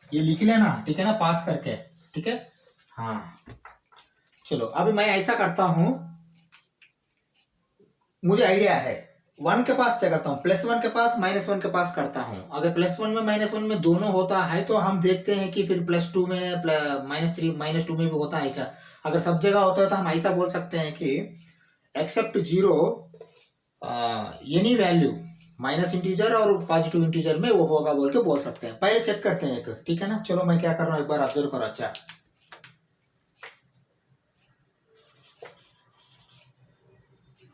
Speaker 1: ये लिख लेना, ठीक है ना, पास करके। ठीक है, हाँ, चलो अभी मैं ऐसा करता हूं, मुझे आइडिया है, वन के पास क्या करता हूँ, प्लस वन के पास माइनस वन के पास करता हूँ। अगर प्लस वन में माइनस वन में दोनों होता है तो हम देखते हैं कि फिर प्लस टू में माइनस थ्री माइनस टू में भी होता है क्या। अगर सब जगह होता है तो हम ऐसा बोल सकते हैं कि except zero any value minus integer और पॉजिटिव इंटीजर में वो होगा बोल के बोल सकते हैं। पहले चेक करते हैं एक, ठीक है ना। चलो मैं क्या कर रहा हूँ, एक बार ऑब्जर्व करो। अच्छा,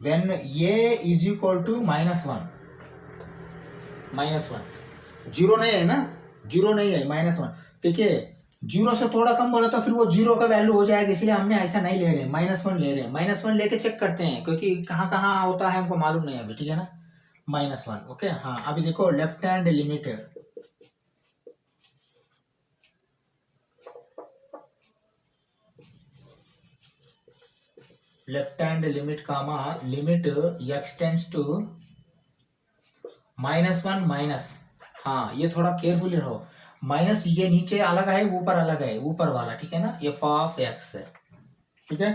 Speaker 1: when a is equal to minus one, zero नहीं है ना, जीरो नहीं है, माइनस वन। देखिए जीरो से थोड़ा कम बोला तो फिर वो जीरो का वैल्यू हो जाएगा, इसलिए हमने ऐसा नहीं ले रहे, माइनस वन ले रहे हैं। माइनस वन लेके चेक करते हैं, क्योंकि कहाँ कहाँ होता है हमको मालूम नहीं अभी। ठीक है ना, माइनस वन। ओके, हाँ, अभी देखो left hand limit, left hand limit comma limit x tends to minus one minus, हाँ ये थोड़ा केयरफुली रहो, माइनस ये नीचे अलग है, ऊपर अलग है, ऊपर वाला। ठीक है ना, एफ ऑफ एक्स है। ठीक है,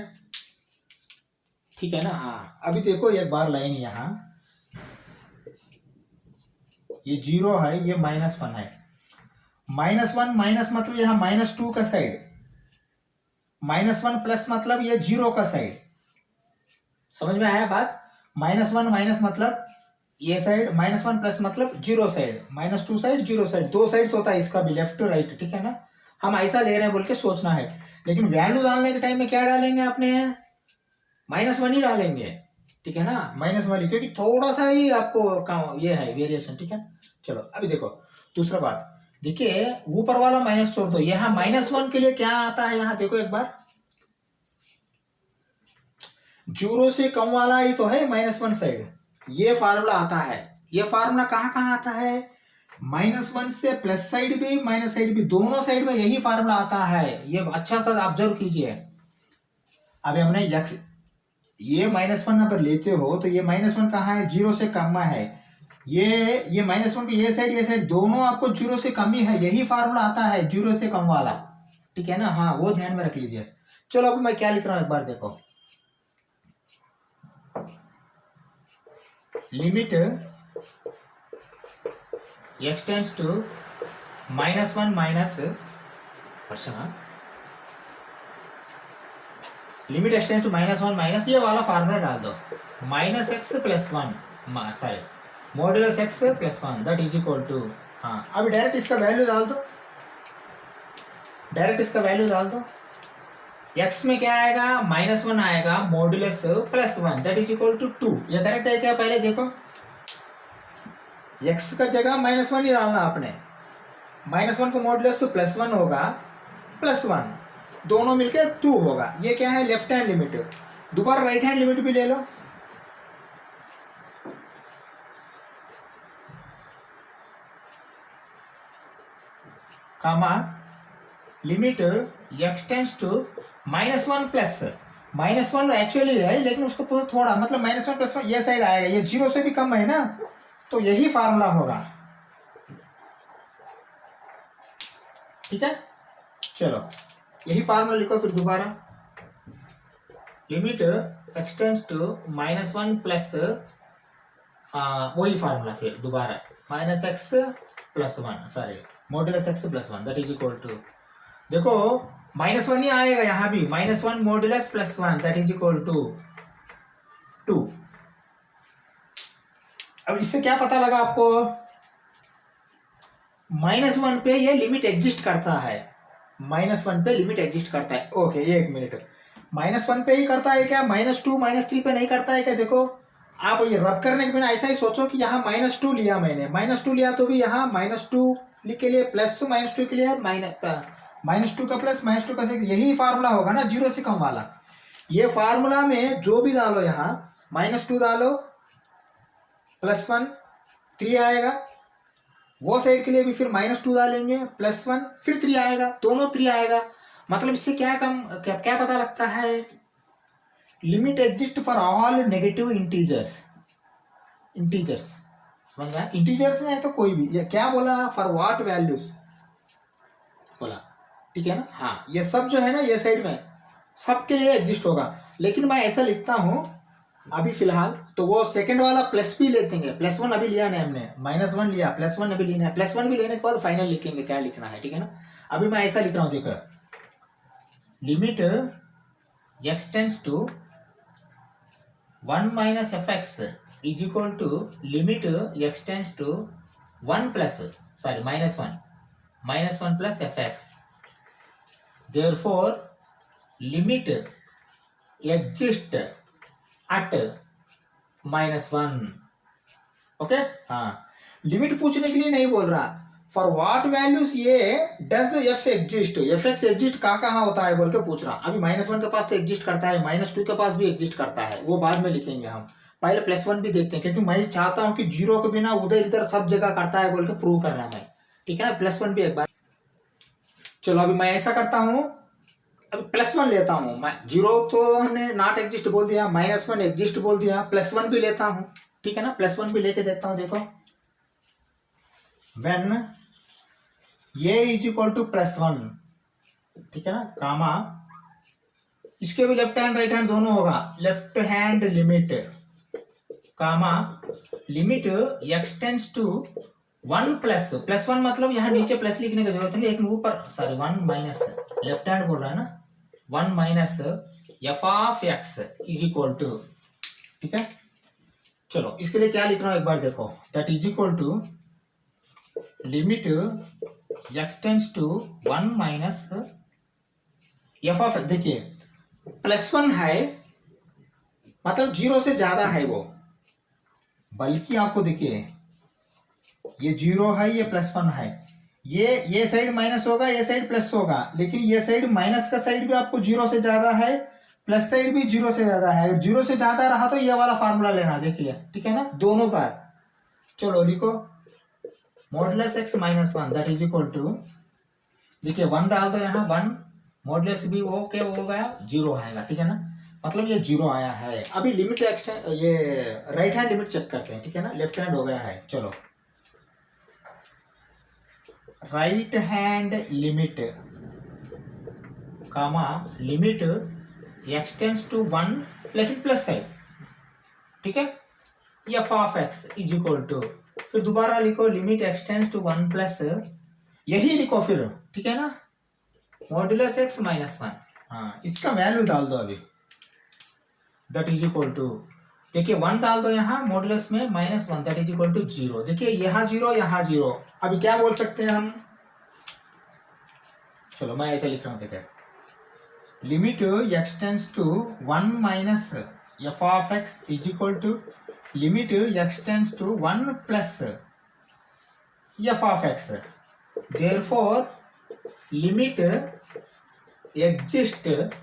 Speaker 1: ठीक है ना, हाँ। अभी देखो एक बार लाइन, यहाँ ये जीरो है, ये माइनस वन है, माइनस वन माइनस मतलब यहाँ माइनस टू का साइड, माइनस वन प्लस मतलब ये जीरो का साइड। समझ में आया बात, माइनस वन माइनस मतलब ये साइड, माइनस वन प्लस मतलब zero side, minus two side zero side, दो साइड्स होता है इसका भी, लेफ्ट टू राइट। ठीक है ना, हम ऐसा ले रहे हैं बोल के सोचना है, लेकिन वैल्यू डालने के टाइम में क्या डालेंगे आपने, माइनस वन ही डालेंगे। ठीक है ना, माइनस वाली, क्योंकि थोड़ा सा ही आपको ये है वेरिएशन। ठीक है, चलो अभी देखो दूसरा बात, देखिए ऊपर वाला माइनस छोड़ दो, यहाँ माइनस वन के लिए क्या आता है, यहाँ देखो एक बार, जीरो से कम वाला ही तो है माइनस वन साइड, ये फार्मूला आता है। ये फार्मूला कहाँ कहाँ आता है, माइनस वन से प्लस साइड भी माइनस साइड भी, दोनों साइड में यही फार्मूला आता है। ये अच्छा सा ऑब्जर्व कीजिए। अभी हमने यक्स ये माइनस वन नंबर लेते हो तो ये माइनस वन कहाँ है, जीरो से कम है, ये माइनस वन की ये साइड दोनों आपको जीरो से कम ही है, यही फार्मूला आता है जीरो से कम वाला। ठीक है ना, हाँ वो ध्यान में रख लीजिए। चलो अभी मैं क्या लिख रहा हूं एक बार देखो, limit x tends to minus one minus, limit x tends to minus one minus, ये वाला फार्मूला डाल दो, minus x plus one, sorry modulus x plus one that is equal to, हाँ अभी डायरेक्ट इसका वैल्यू डाल दो, डायरेक्ट इसका वैल्यू डाल दो। x में क्या आएगा, माइनस वन आएगा, modulus plus one that is equal to two. ये करेक्ट है क्या, पहले देखो, x का जगह माइनस वन ही डालना आपने, माइनस वन को मॉडुलस प्लस वन होगा, प्लस वन दोनों मिलके टू होगा। ये क्या है, लेफ्ट हैंड लिमिट। दोबारा राइट हैंड लिमिट भी ले लो, comma limit x tends to minus one plus, minus one actually है लेकिन उसको पूरा थोड़ा मतलब माइनस वन प्लस वन ये साइड आएगा, ये जीरो से भी कम है ना, तो यही फार्मूला होगा। ठीक है, चलो यही फार्मूला लिखो फिर दोबारा, limit x tends to minus one plus, वही फार्मूला फिर दोबारा, minus x plus one, sorry modulus x plus one that is equal to, देखो माइनस वन ही आएगा यहाँ भी, minus one modulus plus one that is equal to two. अब इससे क्या पता लगा आपको, माइनस वन पे ये लिमिट एग्जिस्ट करता है, -1 पे लिमिट एग्जिस्ट करता है। ओके, एक मिनट, -1 पे ही करता है क्या? -2 -3 पे नहीं करता है क्या? देखो आप ये रब करने के बिना ऐसा ही सोचो कि यहाँ -2 लिया मैंने, -2 लिया तो भी यहाँ -2 के लिए प्लस, तो -2 के लिए -2 का प्लस, -2 का से, यही फार्मूला होगा ना 0 से कम वाला। ये फार्मूला में जो भी डालो, यहाँ -2 डालो, +1 3 आएगा, वो साइड के लिए भी फिर -2 डालेंगे, +1 फिर 3 आएगा, दोनों 3 आएगा। मतलब इससे क्या पता लगता है? Limit exist for all negative integers. समझ में? इंटीजर्स में है तो कोई भी, ये क्या बोला? फॉर व्हाट वैल्यूज बोला, ठीक है ना? हाँ, ये सब जो है ना ये साइड में सबके लिए एग्जिस्ट होगा। लेकिन मैं ऐसा लिखता हूं अभी फिलहाल, तो वो सेकंड वाला प्लस भी लेते हैं, +1 अभी लिया नहीं हमने, -1 लिया, +1 अभी लेना है, +1 भी लेने के बाद फाइनल लिखेंगे क्या लिखना है, ठीक है ना? अभी मैं ऐसा लिख रहा हूं, देखो, limit x tends to 1 minus fx is equal to limit x tends to 1 plus, sorry, -1 plus fx. Therefore, limit exist at -1. Okay, हाँ, लिमिट पूछने के लिए नहीं बोल रहा, फॉर व्हाट वैल्यूज ये does F exist, F x exist कहाँ होता है बोल के पूछ रहा। अभी -1 के पास तो एग्जिस्ट करता है, -2 के पास भी एग्जिस्ट करता है, वो बाद में लिखेंगे हम, पहले +1 भी देखते हैं, क्योंकि मैं चाहता हूं कि 0 के बिना उधर इधर सब जगह करता है बोल के प्रूव करना मैं, ठीक है ना? +1 भी एक बार, चलो अभी मैं ऐसा करता हूं, अब +1 लेता हूं मैं, 0 तो हमने नॉट एग्जिस्ट बोल दिया, -1 एग्जिस्ट बोल दिया, +1 भी लेता हूं, ठीक है ना? +1 भी लेके देखता हूं, देखो, when a is equal to +1, ठीक है ना, कामा, इसके भी लेफ्ट हैंड राइट हैंड दोनों होगा, left hand limit, comma, limit x tends to 1 plus, +1 मतलब यहाँ नीचे प्लस लिखने की जरूरत नहीं, एक ऊपर, सॉरी, 1 माइनस, लेफ्ट हैंड बोल रहा है ना, 1 minus f of x is equal to, ठीक है? चलो इसके लिए क्या लिख रहा हूं एक बार देखो, that is equal to limit x tends to 1 minus f of, देखिए +1 है मतलब 0 से ज्यादा है वो, बल्कि आपको देखिए ये 0 है, ये +1 है, ये साइड माइनस होगा, ये साइड प्लस होगा, लेकिन ये साइड माइनस का साइड भी आपको 0 से ज्यादा है, प्लस साइड भी 0 से ज्यादा है, 0 से ज्यादा रहा तो ये वाला फार्मूला लेना, देखिए, ठीक है ना, दोनों बार। चलो लिखो, modulus x -1 that is equal to, देखिए 1 डाल दो यहाँ, 1 मॉडुलस भी वो क्या हो गया, 0 आएगा, ठीक है ना, मतलब ये 0 आया है। अभी लिमिट ये राइट हैंड लिमिट चेक करते हैं, ठीक है ना, लेफ्ट हैंड हो गया है, चलो right hand limit, comma, limit x tends to 1, लेकिन प्लस है, ठीक है, f of x is equal to, फिर दोबारा लिखो limit x tends to 1 plus, यही लिखो फिर, ठीक है ना, मॉडुलस x -1, हाँ, इसका वैल्यू डाल दो अभी, दैट इज इक्वल टू, देखिए 1 डाल दो यहाँ मॉडुलस में, -1 दैट इज इक्वल टू 0, देखिए यहाँ 0 यहाँ 0, अभी क्या बोल सकते हैं हम, चलो मैं ऐसा लिख रहा हूँ, देखिए limit x tends to 1 minus f of x is equal to limit x tends to 1 plus f of x, therefore limit exist at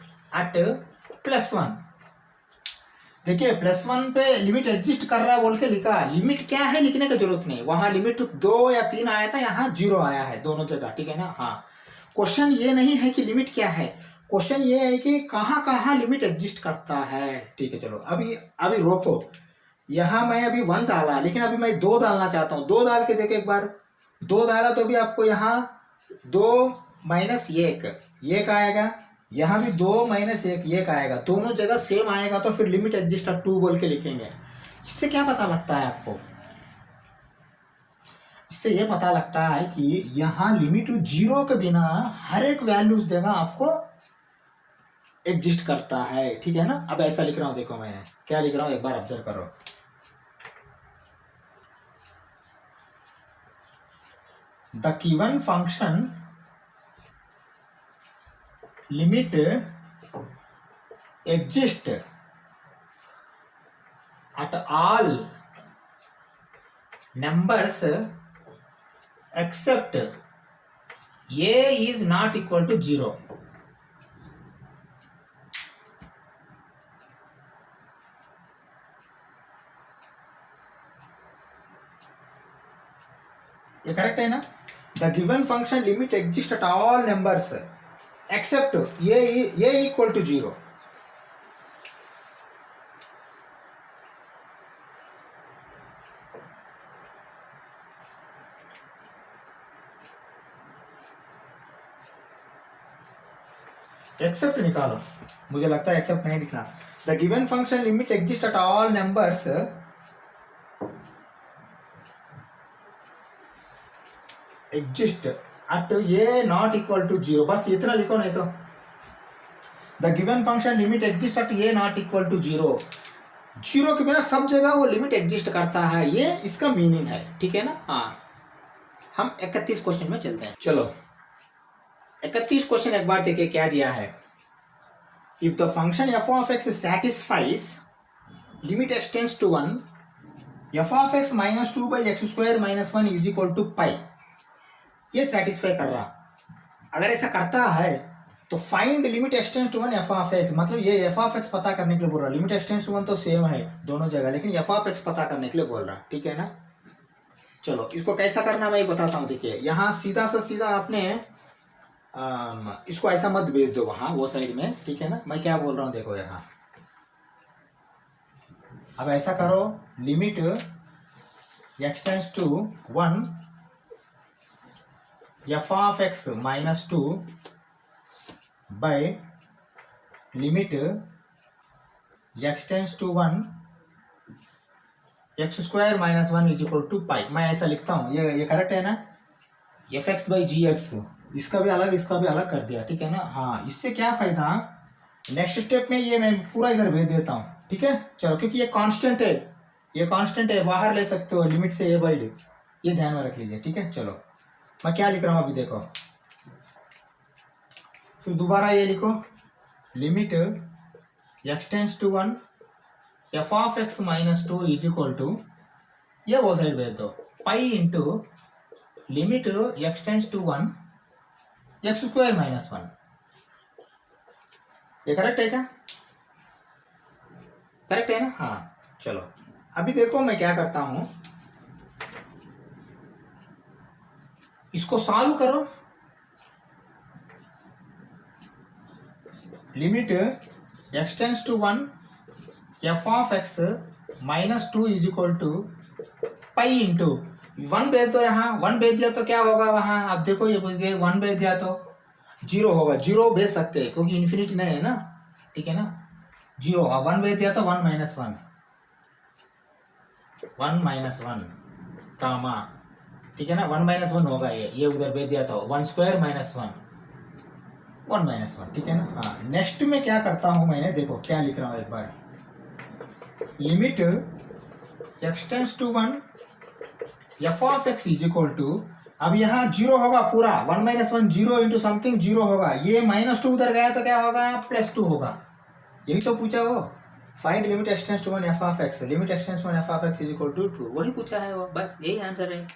Speaker 1: +1, देखिए +1 पे लिमिट एग्जिस्ट कर रहा है बोल के लिखा, लिमिट क्या है लिखने की जरूरत नहीं, वहां लिमिट 2 या 3 आया था, यहाँ 0 आया है, दोनों जगह, ठीक है ना। हाँ, क्वेश्चन ये नहीं है कि लिमिट क्या है, क्वेश्चन ये है कि कहाँ कहाँ लिमिट एग्जिस्ट करता है, ठीक है। चलो अभी रोको, यहाँ मैं अभी 1 डाला, लेकिन अभी मैं 2 डालना चाहता हूँ, 2 डाल के देखो एक बार, 2 डाला तो भी आपको यहाँ 2 माइनस 1 आएगा, यहाँ भी 2 माइनस 1 आएगा, दोनों जगह सेम आएगा, तो फिर लिमिट एग्जिस्ट एट 2 बोल के लिखेंगे। इससे क्या पता लगता है आपको, इससे ये पता लगता है कि यहाँ लिमिट 0 के बिना हर एक वैल्यूज देगा आपको एग्जिस्ट करता है, ठीक है ना। अब ऐसा लिख रहा हूं, देखो मैंने क्या लिख रहा हूं, एक बार ऑब्जर्व करो, the given function limit exist at all numbers except a is not equal to 0. ये करेक्ट है ना? The given function limit exist at all numbers except a equal to 0. Except निकालो, मुझे लगता है एक्सेप्ट नहीं लिखना. The given function limit exist at all numbers exist at a not equal to 0. बस इतना लिखो, नहीं तो the given function limit exist at a not equal to 0. 0 के बिना सब जगह वो लिमिट एग्जिस्ट करता है, ये इसका मीनिंग है. ठीक है ना? हाँ, हम 31 क्वेश्चन में चलते हैं. चलो 31 क्वेश्चन एक बार देखिए क्या दिया है. If the function F of X satisfies limit x tends to 1 F of x minus 2 by X square minus 1 is equal to pi. ये सेटिस्फाई कर रहा. अगर ऐसा करता है तो find limit x tends to 1 F of X. मतलब ये एफ ऑफ एक्स पता करने के लिए बोल रहा. लिमिट एक्सटेंड्स टू 1 तो सेम है दोनों जगह, लेकिन एफ ऑफ एक्स पता करने के लिए बोल रहा. ठीक है ना? चलो इसको कैसा करना मैं बताता हूँ. देखिए यहाँ सीधा से सीधा आपने इसको ऐसा मत भेज दो वहां वो साइड में. ठीक है ना? मैं क्या बोल रहा हूँ देखो यहाँ. अब ऐसा करो, limit x tends to 1 F of x minus 2 by limit x tends to 1 x square minus 1 is equal to pi. मैं ऐसा लिखता हूँ. ये करेक्ट है ना? F X by G X, इसका भी अलग कर दिया. ठीक है ना? हाँ, इससे क्या फायदा, नेक्स्ट स्टेप में ये मैं पूरा इधर भेज देता हूँ. ठीक है? चलो, क्योंकि ये कांस्टेंट है, बाहर ले सकते हो लिमिट से ए बाई डी. ये ध्यान में रख लीजिए. ठीक है? चलो मैं क्या लिख रहा हूँ अभी देखो. फिर दोबारा ये लिखो, limit x tends to 1 F of x minus 2 is equal to, ये वो साइड भेज दो, pi into limit x tends to 1 x square minus 1. ये करेक्ट है क्या? करेक्ट है ना? हाँ. चलो अभी देखो मैं क्या करता हूं, इसको सॉल्व करो. Limit x tends to 1 F of x minus 2 is equal to pi into 1 भेज दो. यहाँ 1 भेज दिया तो क्या होगा वहां. अब देखो ये पूछ दिया 1 भेज दिया तो 0 होगा. 0 भेज सकते हैं क्योंकि इन्फिनिटी नहीं है ना. ठीक है ना? 0 होगा. 1 भेज दिया तो 1 माइनस 1 कामा. ठीक है ना? 1 माइनस 1 होगा. ये उधर भेज दिया तो 1 स्क्वायर माइनस 1 माइनस 1. ठीक है ना? हाँ. नेक्स्ट में क्या करता हूं मैंने, देखो क्या लिख रहा हूं एक बार. Limit x tends to 1 F of x is equal to, अब यहाँ 0 होगा पूरा. 1 माइनस 1 0 इंटू समथिंग 0 होगा. ये माइनस 2 उधर गया तो क्या होगा, प्लस 2 होगा. यही तो पूछा वो. Find limit x tends to 1 F of x, limit x tends to 1 F of x is equal to 2. वही पूछा है वो. बस यही आंसर है.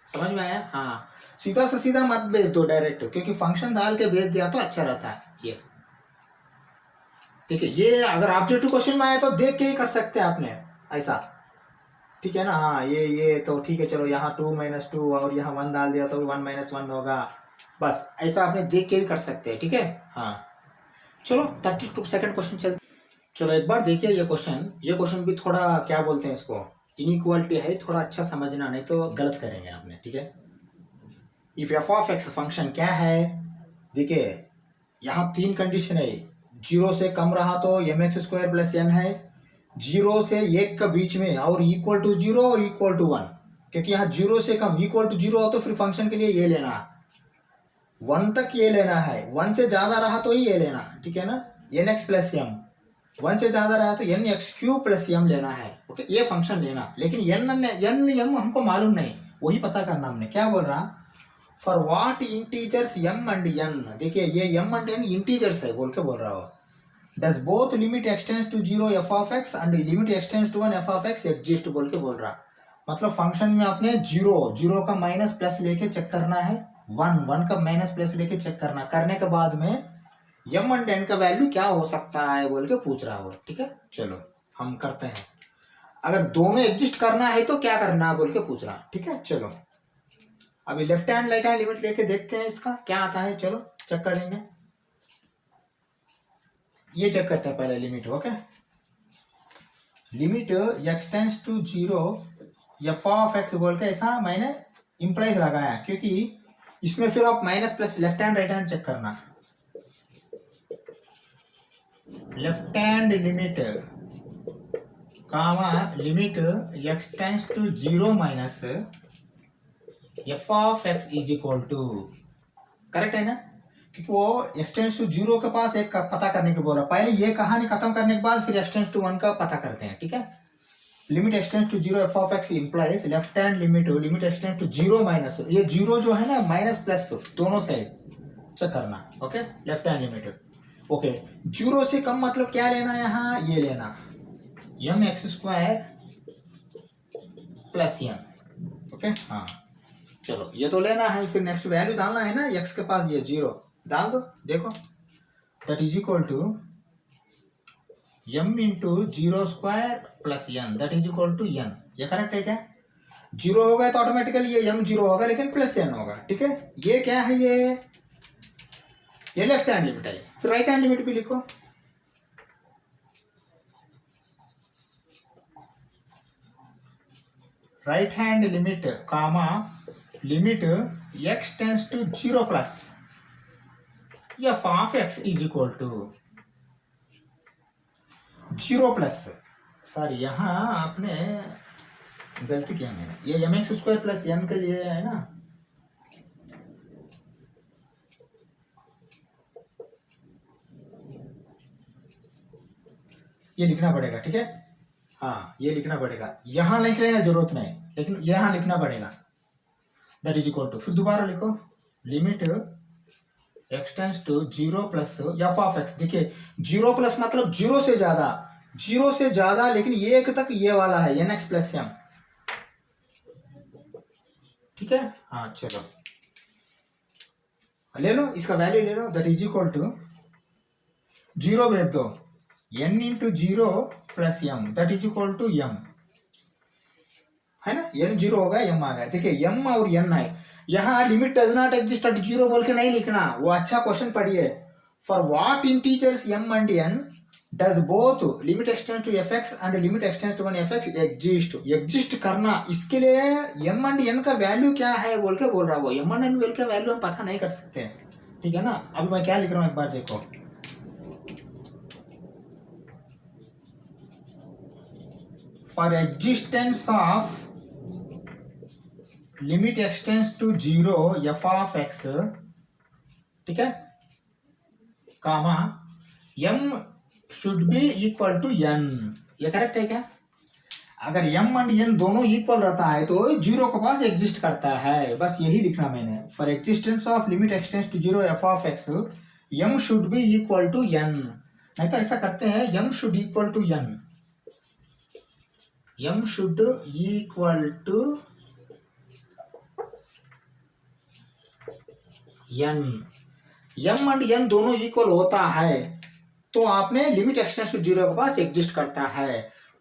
Speaker 1: समझ में आया? हाँ. सीधा से सीधा मत भेज दो डायरेक्ट, क्योंकि फंक्शन डाल के भेज दिया तो अच्छा रहता है. ये देखिए, ये अगर ऑब्जेक्टिव क्वेश्चन में आया तो देख के ही कर सकते हैं आपने ऐसा. ठीक है ना? हाँ. ये तो ठीक है. चलो यहाँ 2 माइनस 2 और यहाँ 1 डाल दिया तो 1 माइनस 1 होगा. बस ऐसा आपने देख के भी कर सकते हैं. ठीक है? हाँ. चलो 32 सेकंड क्वेश्चन चल. चलो एक बार देखिए ये क्वेश्चन भी थोड़ा क्या बोलते हैं इसको, इनइक्वालिटी है. थोड़ा अच्छा समझना, नहीं तो गलत करेंगे आपने. ठीक है? If f of x function क्या है, देखिए यहाँ 3 कंडीशन है. 0 से कम रहा तो m x square plus n है. 0 से 1 के बीच में और इक्वल टू 0 और इक्वल टू 1, क्योंकि यहाँ 0 से कम इक्वल टू 0 हो तो फिर फंक्शन के लिए ये लेना, 1 तक ये लेना है. 1 से ज्यादा रहा तो ही ये लेना. ठीक है ना? N x plus M. 1 से ज्यादा रहा तो n x cube plus m लेना है. ओके, ये फंक्शन लेना. लेकिन एन एम हमको मालूम नहीं, वही पता करना हमने. क्या बोल रहा, for what integers m and n, देखिए ये m एंड n इंटीजर्स है बोल के बोल रहा हो। Does both limit x tends to 0 f of x and limit x tends to 1 f of x exist बोल के बोल रहा। मतलब फंक्शन में आपने 0 का माइनस प्लस लेके चेक करना है, 1 का माइनस प्लस लेके चेक करने के बाद में m एंड n का वैल्यू क्या हो सकता है बोल के पूछ रहा हो। ठीक है, चलो हम करते हैं। अगर दोनों एग्जिस्ट करना है तो क्या करना है बोल के पूछ रहा। ठीक है, चलो अभी left hand right hand limit लेके देखते हैं इसका क्या आता है। चलो चेक करेंगे, ये चेक करते हैं पहले limit. Okay, limit x tends to 0 f of x बोल के ऐसा मैंने इंप्लाइज लगाया, क्योंकि इसमें फिर आप minus plus left hand right hand check करना। Left hand limit comma limit x tends to 0 minus f of x is equal to, correct है ना, क्योंकि वो एक्सटेंस टू 0 के पास एक पता करने को बोल रहा। पहले ये कहानी खत्म करने के बाद फिर एक्सटेंस टू 1 का पता करते हैं। ठीक है, limit x tends to 0 f of x implies left hand limit x tends to 0 minus, ये 0 जो है ना माइनस प्लस दोनों साइड चेक करना। Okay, left hand limit. Okay, 0 से कम मतलब क्या लेना है यहाँ, ये लेना mx² प्लस n। ओके, हाँ चलो ये तो लेना है, फिर नेक्स्ट वैल्यू डालना है ना, x के पास ये 0 डाल दो। देखो that is equal to m into 0² plus n, that is equal to n। ये करेक्ट है क्या? 0 होगा तो ऑटोमेटिकली ये m 0 होगा, लेकिन प्लस n होगा। ठीक है, ये क्या है, ये लेफ्ट हैंड लिमिट है। फिर राइट हैंड लिमिट भी लिखो। Right hand limit comma limit x tends to 0 plus f of x is equal to 0 plus, sorry यहाँ आपने गलती किया मैंने, ये mx² प्लस n के लिए है ना, ये लिखना पड़ेगा। ठीक है, हाँ ये लिखना पड़ेगा, यहाँ लिख लेना जरूरत नहीं, लेकिन यहाँ लिखना पड़ेगा। दैट इज इक्वल टू, फिर दोबारा लिखो limit x tends to 0 plus f of x। देखिए 0 प्लस मतलब 0 से ज्यादा, लेकिन ये एक तक ये वाला है nx प्लस m। ठीक है, हाँ चलो ले लो, इसका वैल्यू ले लो। दैट इज इक्वल टू 0 भेज दो, n into 0 plus m, that is equal to m, है ना, n 0 होगा m आ गया। देखिए m और n है, यहाँ limit does not exist at 0 बोल के नहीं लिखना, वो अच्छा क्वेश्चन पढ़िए। For what integers m and n does both limit x tend to fx and limit x tend to 1 fx exist करना, इसके लिए m एंड n का वैल्यू क्या है बोल के बोल रहा। वो m एंड n का वैल्यू हम पता नहीं कर सकते। ठीक है ना, अभी मैं क्या लिख रहा हूँ एक बार देखो। For existence of limit x tends to 0 f of x, ठीक है, comma m should be equal to n, ये करेक्ट है क्या? अगर m एंड n दोनों इक्वल रहता है तो 0 के पास एग्जिस्ट करता है, बस यही लिखना मैंने। For existence of limit x tends to 0 f of x m should be equal to n, नहीं तो ऐसा करते हैं m should equal to n, m should equal to n, m and n दोनों इक्वल होता है तो आपने लिमिट एक्सटेंड्स टू 0 के पास एग्जिस्ट करता है।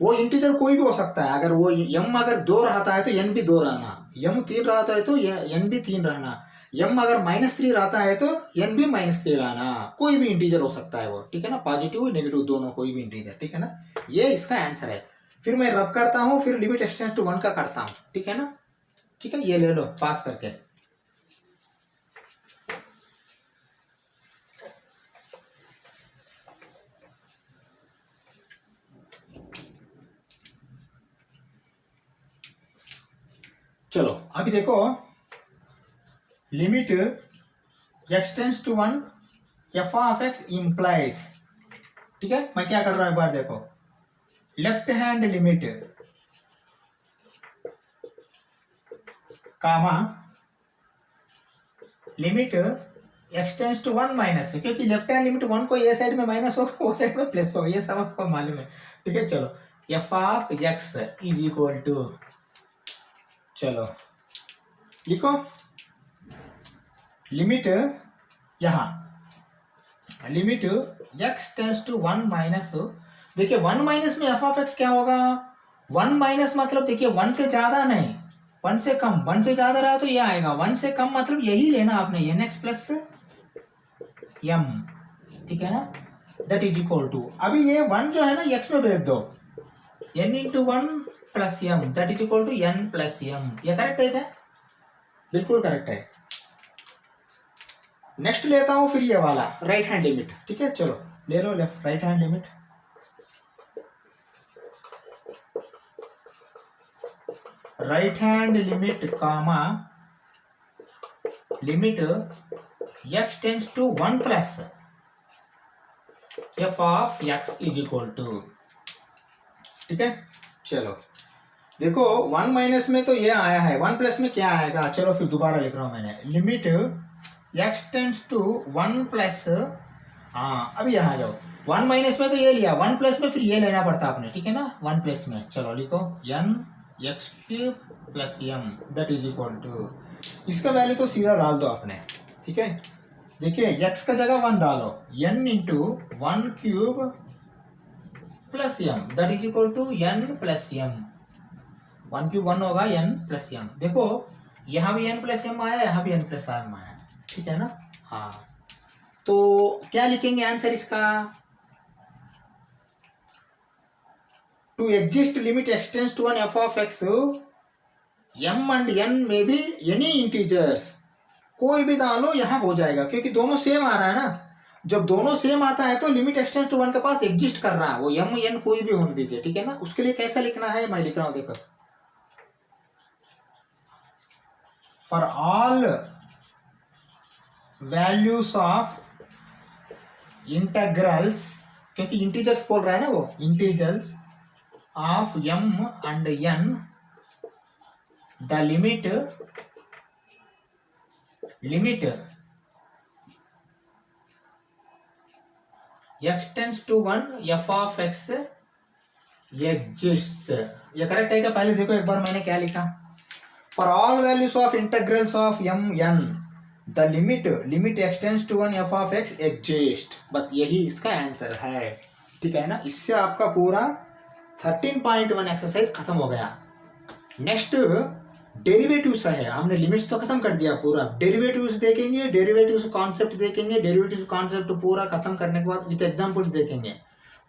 Speaker 1: वो इंटीजर कोई भी हो सकता है, अगर वो m अगर 2 रहता है तो n भी 2 रहना, m 3 रहता है तो n भी 3 रहना, m अगर -3 रहता है तो n भी -3 रहना, कोई भी इंटीजर हो सकता है वो। ठीक है ना, पॉजिटिव नेगेटिव दोनों, कोई भी इंटीजर। ठीक है ना, ये इसका आंसर है। फिर मैं रब करता हूँ, फिर लिमिट एक्सटेंड्स टू 1 का करता हूँ। ठीक है ना, ठीक है, ये ले लो पास करके। चलो अभी देखो limit x tends to 1 f of x implies, ठीक है, मैं क्या कर रहा हूं एक बार देखो। Left hand limit comma limit x tends to 1 minus, क्योंकि लेफ्ट हैंड लिमिट 1 को ये साइड में माइनस होगा, वो साइड में प्लस होगा, ये सब आपको मालूम है। ठीक है, चलो f of x is equal to, चलो लिखो लिमिट, यहाँ limit x tends to 1 minus, देखिए 1 माइनस में एफ ऑफ एक्स क्या होगा, 1 माइनस मतलब देखिए 1 से ज्यादा नहीं, 1 से कम, 1 से ज्यादा रहा तो ये आएगा, 1 से कम मतलब यही लेना आपने, एन एक्स प्लस एम, ठीक है ना, दैट इज इक्वल टू, अभी ये 1 जो है ना एक्स में भेज दो, n into 1 plus M that is equal to N plus m, ये करेक्ट है क्या? बिल्कुल करेक्ट है। नेक्स्ट लेता हूं फिर ये वाला राइट हैंड लिमिट, ठीक है, चलो ले लो left right hand limit, right hand limit comma limit x tends to 1 plus F of x is equal to, ठीक है, चलो देखो 1 माइनस में तो ये आया है, 1 प्लस में क्या आएगा, चलो फिर दोबारा लिख रहा हूं मैंने, limit x tends to 1 plus, हाँ अभी यहाँ जाओ, 1 माइनस में तो ये लिया, 1 प्लस में फिर ये लेना पड़ता आपने, ठीक है ना, 1 प्लस में, चलो लिखो n x cube plus M that is equal to, इसका वैल्यू तो सीधा डाल दो आपने, ठीक है, देखिए एक्स का जगह 1 डालो, N into 1 cube plus M that is equal to N plus M, 1 cube 1 होगा, एन प्लस एम, देखो यहाँ भी एन प्लस एम आया, यहाँ भी एन प्लस एम आया, ठीक है ना, हाँ तो क्या लिखेंगे आंसर इसका, to exist limit x tends to 1 F of X M and N में भी एनी इंटीजर्स, कोई भी डालो यहाँ हो जाएगा, क्योंकि दोनों सेम आ रहा है ना, जब दोनों सेम आता है तो लिमिट एक्सटेंड्स टू 1 के पास एग्जिस्ट कर रहा है, वो एम एन कोई भी होने दीजिए, ठीक है ना, उसके लिए कैसा लिखना है मैं लिख रहा हूं, देखो for all values of integrals, क्योंकि इंटीजर्स बोल रहा है ना वो, integers of m and n the limit x tends to 1 f of x exists, ये करेक्ट है क्या? पहले देखो एक बार मैंने क्या लिखा, for all values of integrals of m n the limit x tends to 1 f of x exist, बस यही इसका आंसर है, ठीक है ना, इससे आपका पूरा 13.1 एक्सरसाइज खत्म हो गया। नेक्स्ट डेरिवेटिव्स है, हमने लिमिट्स तो खत्म कर दिया पूरा, डेरिवेटिव्स देखेंगे, डेरिवेटिव्स कॉन्सेप्ट देखेंगे, डेरिवेटिव्स कॉन्सेप्ट पूरा खत्म करने के बाद विद एग्जांपल्स देखेंगे,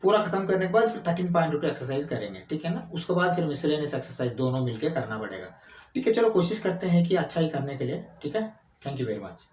Speaker 1: पूरा खत्म करने के बाद फिर 13.2 एक्सरसाइज करेंगे, ठीक है ना, उसके बाद फिर मिसलेनियस एक्सरसाइज दोनों मिलकर करना पड़ेगा, ठीक है, चलो कोशिश करते हैं कि अच्छा ही करने के लिए, ठीक है, थैंक यू वेरी मच।